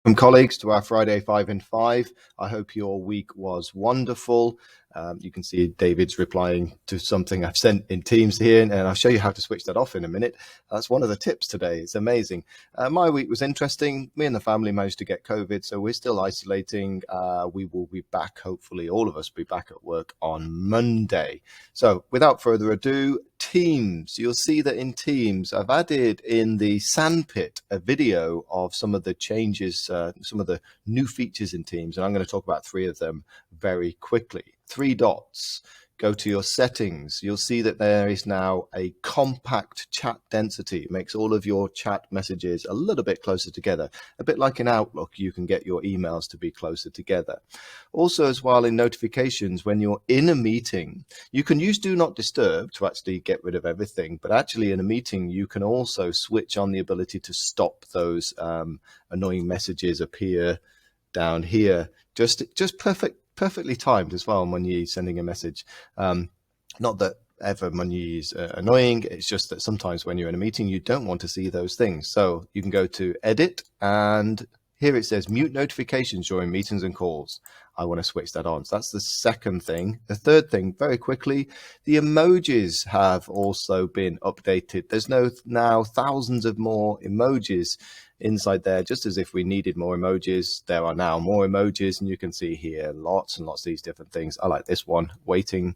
From colleagues to our Friday 5 in 5. I hope your week was wonderful. You can see David's replying to something I've sent in Teams here, and I'll show you how to switch that off in a minute. That's one of the tips today. It's amazing. My week was interesting. Me and the family managed to get COVID, so we're still isolating. We will be back, hopefully all of us be back at work on Monday. So without further ado, Teams. You'll see that in Teams, I've added in the sandpit a video of some of the changes, some of the new features in Teams, and I'm going to talk about 3 of them very quickly. 3 dots. Go to your settings. You'll see that there is now a compact chat density. It makes all of your chat messages a little bit closer together. A bit like in Outlook, you can get your emails to be closer together. Also, as well, in notifications, when you're in a meeting, you can use Do Not Disturb to actually get rid of everything. But actually, in a meeting, you can also switch on the ability to stop those annoying messages appear down here. Just perfectly timed as well when you're sending a message. Not that ever Money is annoying, it's just that sometimes when you're in a meeting you don't want to see those things. So you can go to edit, and here it says mute notifications during meetings and calls. I want to switch that on. So that's the second thing. The third thing, very quickly, the emojis have also been updated. There's now thousands of more emojis inside there, just as if we needed more emojis. There are now more emojis, and you can see here lots and lots of these different things. I like this one, waiting.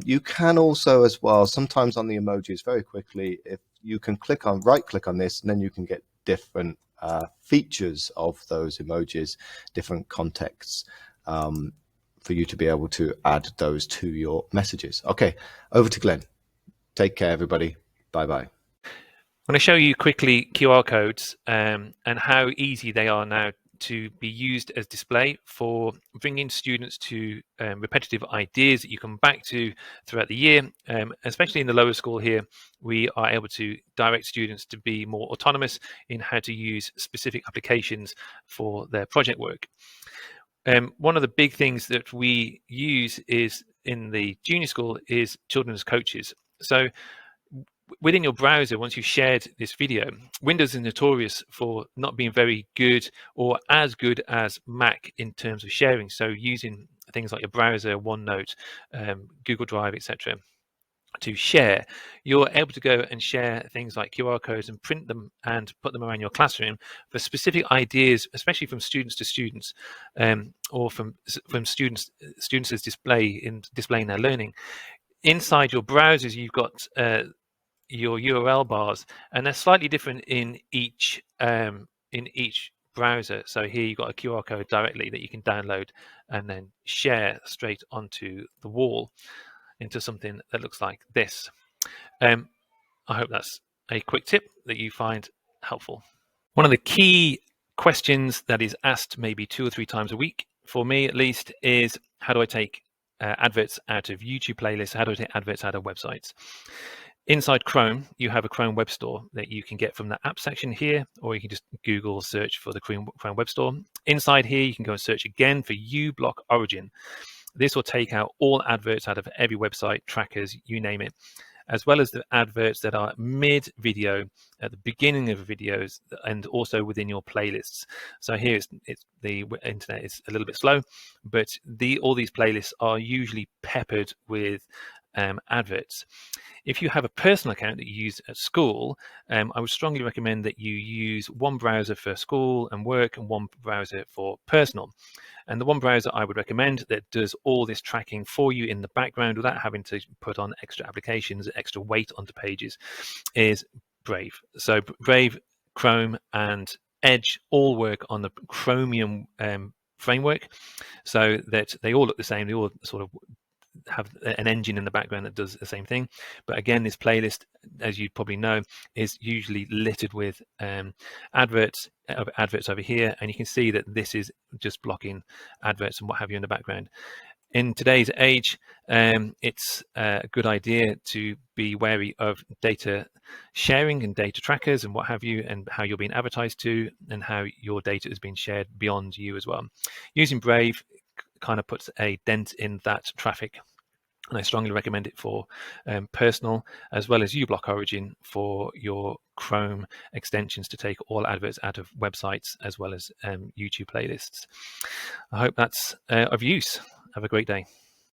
You can also, as well, sometimes on the emojis, very quickly, if you can right click on this, and then you can get different features of those emojis, different contexts, for you to be able to add those to your messages. Okay, over to Glenn. Take care, everybody. Bye-bye. I'm going to show you quickly QR codes and how easy they are now to be used as display for bringing students to repetitive ideas that you come back to throughout the year. Especially in the lower school here, we are able to direct students to be more autonomous in how to use specific applications for their project work. One of the big things that we use is in the junior school is children as coaches. So within your browser, once you've shared this video, Windows is notorious for not being very good or as good as Mac in terms of sharing. So using things like your browser, OneNote, Google Drive, etc. to share, you're able to go and share things like QR codes and print them and put them around your classroom for specific ideas, especially from students to students, or from students as displaying their learning. Inside your browsers, you've got your URL bars, and they're slightly different in each browser. So here you've got a QR code directly that you can download and then share straight onto the wall into something that looks like this. I hope that's a quick tip that you find helpful. One of the key questions that is asked maybe 2 or 3 times a week, for me at least, is how do I take adverts out of YouTube playlists? How do I take adverts out of websites? Inside Chrome, you have a Chrome Web Store that you can get from the app section here, or you can just Google search for the Chrome Web Store. Inside here, you can go and search again for uBlock Origin. This will take out all adverts out of every website, trackers, you name it, as well as the adverts that are mid-video, at the beginning of videos, and also within your playlists. So here it's the internet is a little bit slow, but all these playlists are usually peppered with adverts. If you have a personal account that you use at school, I would strongly recommend that you use one browser for school and work and one browser for personal. And the one browser I would recommend that does all this tracking for you in the background without having to put on extra applications, extra weight onto pages, is Brave. So Brave, Chrome, and Edge all work on the Chromium framework, so that they all look the same. They all sort of have an engine in the background that does the same thing. But again, this playlist, as you probably know, is usually littered with adverts over here, and you can see that this is just blocking adverts and what have you in the background. In today's age, it's a good idea to be wary of data sharing and data trackers and what have you, and how you're being advertised to and how your data is being shared beyond you as well. Using Brave kind of puts a dent in that traffic. And I strongly recommend it for personal, as well as uBlock Origin for your Chrome extensions to take all adverts out of websites as well as YouTube playlists. I hope that's of use. Have a great day.